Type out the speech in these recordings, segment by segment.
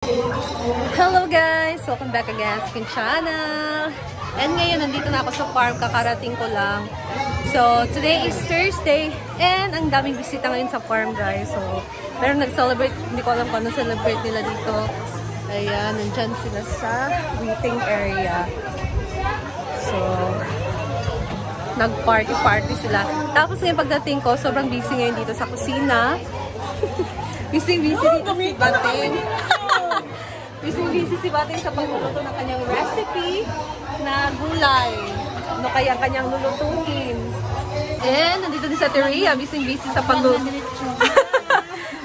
Hello guys! Welcome back again sa aking channel. And ngayon, nandito na ako sa farm. Kakarating ko lang. So, today is Thursday. And ang daming bisita ngayon sa farm guys. So, meron nag-celebrate. Hindi ko alam kung ano celebrate nila dito. Ayan, nandyan sila sa waiting area. So, nag-party sila. Tapos ngayon pagdating ko, sobrang busy ngayon dito sa kusina. Busy dito si Bating. Busy si Bating sa pagluluto ng kanyang recipe na gulay. Ano kaya kanyang lulutuin. And nandito din sa Teria, busy sa pagluluto.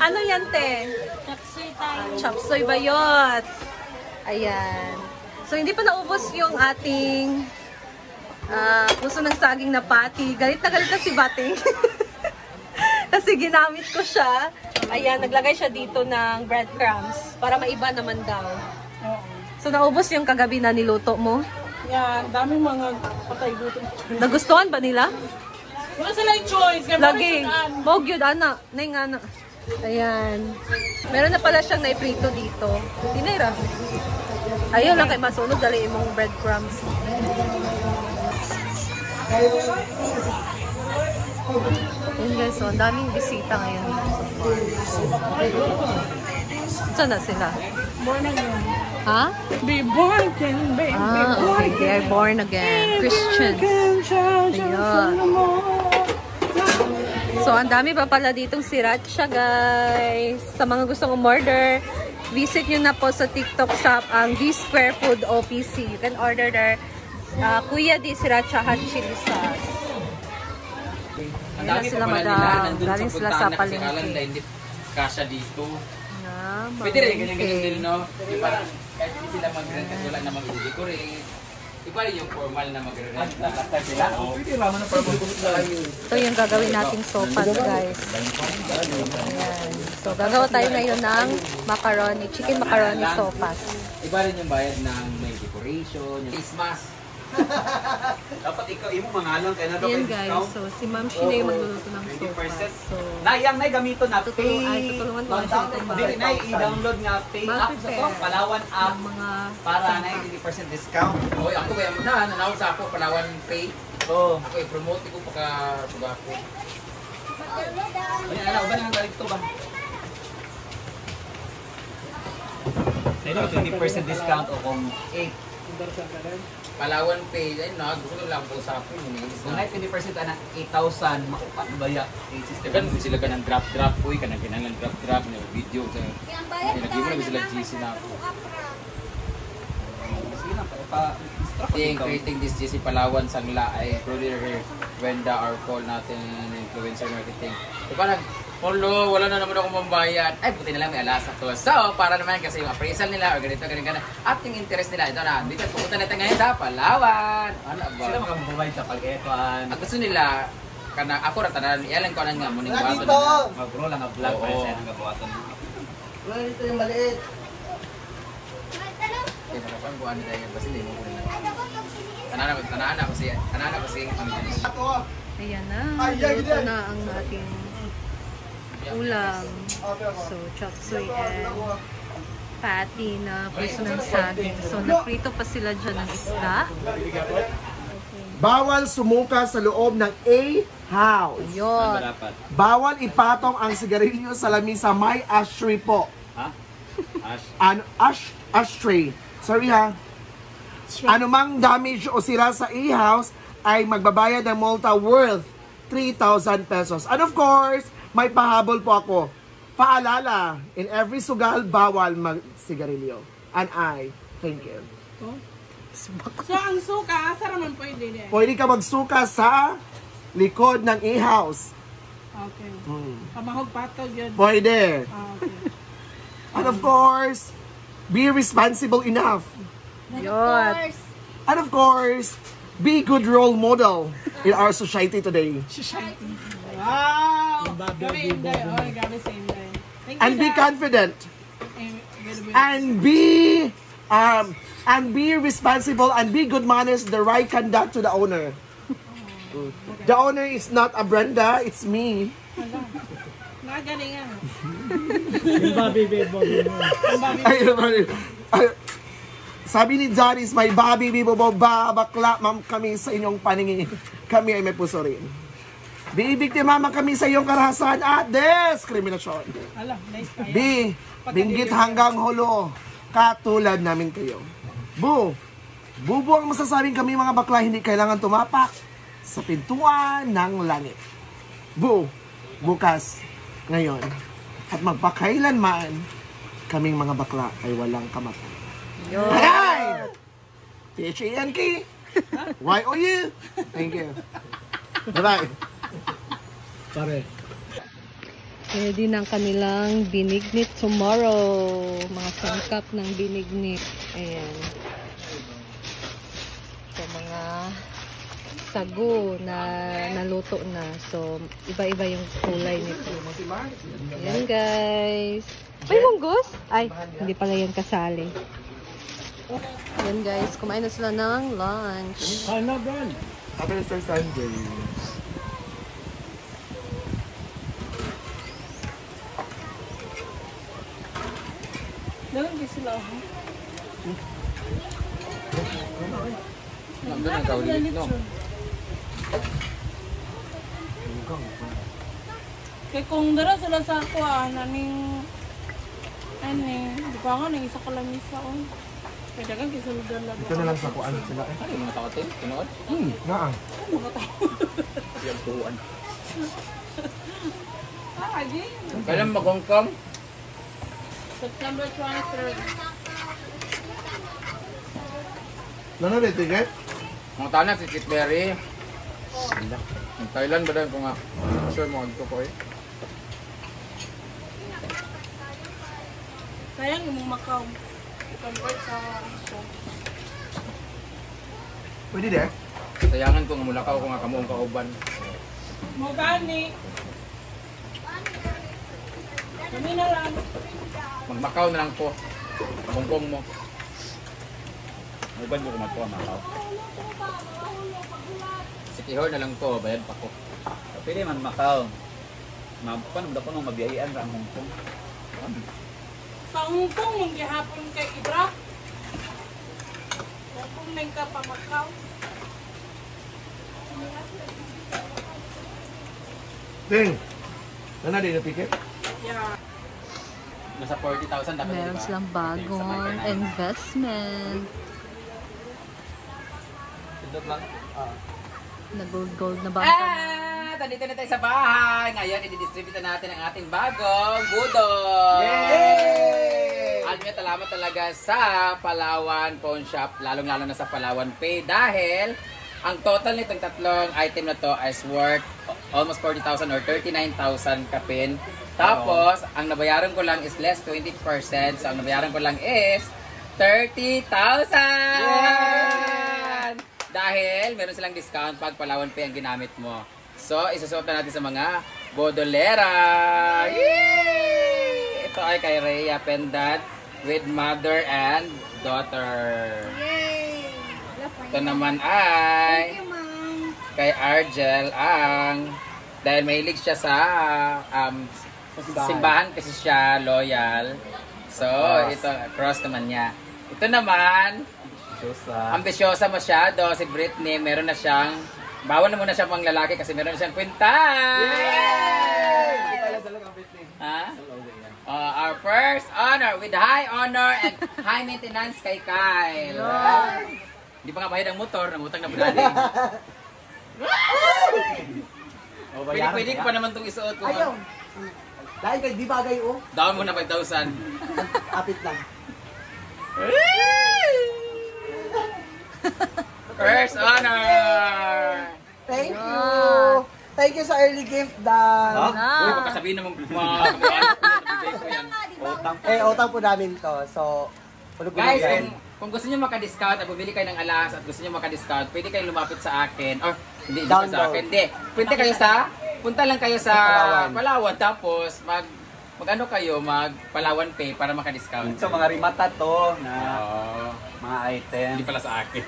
Ano yan, te? Chapsoy tayo. Chapsoy bayot. Ayan. So, hindi pa naubos yung ating puso ng saging na patty. Galit na si Bating. Kasi ginamit ko siya. Ayan, naglagay siya dito ng breadcrumbs para maiba naman daw. So, naubos yung kagabi na niluto mo? Yan, daming mga patay gutom. Nagustuhan ba nila? Wala sila yung choice. Lagi. Bog yun, ana. Nay nga na. Ayan. Meron na pala siyang naiprito dito. Tinira. Ayun lang kay masunog. Dali mong breadcrumbs. Ayun guys, so ang daming bisita ngayon dito sa farm. Saan na sila? Born again. Ha? Be born again, baby. Okay. They are born again. Christians. Ayun. So, ang dami pa pala ditong sriracha, guys. Sa mga gustong umorder, visit nyo na po sa TikTok shop ang D-Square Food OPC. You can order there. Kuya di sriracha hot chili sauce. Ang dami pa pala nila, nandun sa puntahan na kasi kalan na hindi kasya dito. Pwede rin, ganyan-ganyan din, no? Di ba, kahit hindi sila mag-rent at wala na mag-decorate. Iba rin yung formal na mag-rent. Sila? Pwede raman na formal. Ito yung gagawin nating sopas, guys. Ayan. So, gagawa tayo ngayon ng macaroni, chicken macaroni sopas. Iba rin yung bayad ng may decoration, yung face mask. Dapat ikaw imo mangalon kay na Ayan guys, so si Ma'am Shina yung magluluto ng sopas. So, nayang nay gamito na pay. tutulungan ko siya itong Dili nay i-download nga pay app sa to, Palawan app mga para nay 20% discount. Oy, ako kaya mo na, nanawag sa ako, Palawan Pay. Oh. Ako i-promote ko pagka sugako. Ay ana uban ang galit to ba? Sino 20% discount o kung 8 Palawan Pay, ay na, gusto ko lang po sa akin. kung 20% ana 8,000 makupat baya Kan sila ka ng drop-drop, uy, ka ng kinangan drop-drop, na video. Lagi mo na sila GC na ako. Sino pa Creating this GC Palawan Sangla ay included her Wenda or call natin influencer marketing. So parang, no, wala na naman ako mambayad. Ay, buti na lang may alas ako. So, para naman kasi yung appraisal nila or ganito, at yung interest nila, ito na, dito, pupunta natin ngayon sa Palawan. Ano ba? sila makabubuhay sa pag-etuan. Ang gusto nila, kana ako ratanan, iyalan ko nga muning buhaton. Mag-grow lang ang vlog Oo. para sa inang gabuhaton. Wala dito yung maliit. Kaya nakapang buhaan nila yan, kasi hindi mo ko nila. Tanaan ako siya. ayan na, luto na ang ating ulam. So, chopsoy and patty na puso ng saging. So, naprito pa sila dyan ng isda. Bawal sumuka sa loob ng A-house. Yun. Bawal ipatong ang sigarilyo sa lamisa. May ashtray po. Ha? Ashtray. Sorry ha. Anumang damage o sira sa A-house ay magbabayad ng multa worth 3,000 pesos. And of course, may pahabol po ako. Paalala, in every sugal, bawal mag-sigarilyo. And I, thank you. So, ang suka, asa naman pwede din? Pwede ka magsuka sa likod ng A-house. Okay. Pamahog patog yun. Pwede. Okay. And of course, be responsible enough. Yun. And of course, be good role model in our society today. Wow! Gabi Inday. Oh, gabi sa Inday. Thank you, And be Dad. confident. And be responsible and be good manners, the right conduct to the owner. The owner is not a Brenda, it's me. Nagaling nga. Yung Bobby Bebo. Ay, sabi ni Janice, may Bobby Bibo bakla, ma'am, kami sa inyong paningin. Kami ay may puso rin. Bibiktima mama kami sa iyong karahasan at diskriminasyon. Ala, nice kaya. B, binggit hanggang hulo. Katulad namin kayo. Bubo ang masasabing kami mga bakla hindi kailangan tumapak sa pintuan ng langit. Bukas, ngayon, at magpakailanman, kaming mga bakla ay walang kamatay. Hey! T-H-A-N-K! Y-O-U! Thank you. Bye-bye. Pare. Ready ng kanilang binignit tomorrow. Mga sangkap ng binignit. Ayan. So, mga sago na naluto na. So, iba-iba yung kulay nito. Ayan, guys. May munggos? Ay, hindi pala yan kasali. Ayan, guys. Kumain na sila ng lunch. Ano, Bron? Happy Easter Sunday. Dalam di sila. Nandun ang kaulit, no? Kaya kung dara sila sa kuha, naning di pa ako, nang isa ka lang isa ko. Kaya dagang kisuludan lang. Ito na lang sa kuan sila eh. Ano yung mga takotin? Tinood? Naang. Yung tuwan. Adi. Kailan mag-hongkong? September 23rd. Ano na ticket? Mga tanak si Chitberry. Ang Thailand ba dahil ko nga? Sure mo ko eh. Sayang yung Macau. Convert sa Pwede de? Sayangan ko nga mulakaw ko nga kamuong kauban. mo gani. Kami na lang. Magmakaw na lang po. Hongkong mo. May ba ko magkuha, Macau? Sikihor na lang ko, bayad pa ko. Pwede man Macau. Paano ba ko nung mabiyayaan sa Hong Kong? Sa Hong Kong, yung gihapon kay Ibra. Kung nang ka pa Macau. Ding! Ano na din na ticket? Yeah. Nasa 40,000 dapat, Meron silang bagong investment. Pindot lang. Nag-gold na bangka. Nandito na tayo sa bahay. Ngayon, i-distribute natin ang ating bagong budol. Yay! At may salamat talaga sa Palawan Pawn Shop, lalong-lalo na sa Palawan Pay dahil ang total nitong tatlong item na to is worth almost 40,000 or 39,000 kapin. Tapos, ang nabayaran ko lang is less 20%. So, ang nabayaran ko lang is 30,000! Dahil meron silang discount pag Palawan Pay ang ginamit mo. So, isusuot na natin sa mga bodolera. Yay! Ito ay kay Rhea pendant with mother and daughter. Ito naman ay kay Argel ang dahil mahilig siya sa simbahan kasi siya loyal. So, ito cross naman niya. Ito naman ambisyosa masyado si Britney, meron na siyang bawal na muna siya pang lalaki kasi meron na siyang kwintas. Ha? Our first honor with high honor and high maintenance kay Kyle. Hindi pa nga bayad ang motor, nangutang na budali. Pwede pa naman itong isuot ko. Ayaw! Dahil kay di bagay oh. Down mo na 5,000. Apit lang. First honor! Thank you! Thank you sa early gift, Dan. Uy, magkasabihin naman mga kamukha ko yan. Utang po namin to. So, Guys, kung gusto niyo maka-discount at bumili kayo ng alas at gusto niyo maka-discount, pwede kayong lumapit sa akin. Or, hindi pa sa akin. Hindi. Punta lang kayo sa Palawan. Tapos, mag-ano kayo, mag-Palawan Pay para maka-discount. So, mga rimata to na mga item. Hindi pala sa akin.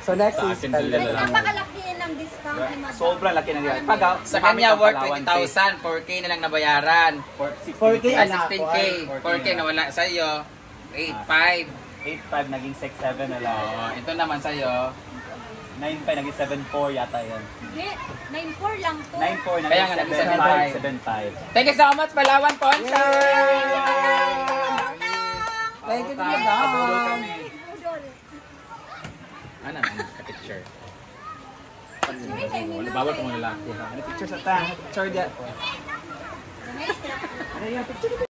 So, next Sa is akin, dala lang. Napakalaki ng discount ni Madam. Sobrang laki ng yan. Sa kanya worth 20,000, 4K na lang nabayaran. 4K Ay, anak. 16K. 4K nawala sa iyo. 8.5. 8.5 naging 6.7 na lang. Oh, ito naman sa iyo. 9.5 naging 7.4 yata yan. Hindi, 9.4 lang to. 9.4 Kaya nga, naging naging 7.5. Thank you so much, Palawan Poncha! Thank you, madam. Budol. Ano naman, ka-picture. Sorry, kay Mina. Bawal ko mga lalaki. Ano picture sa ta? Picture dyan. Nice.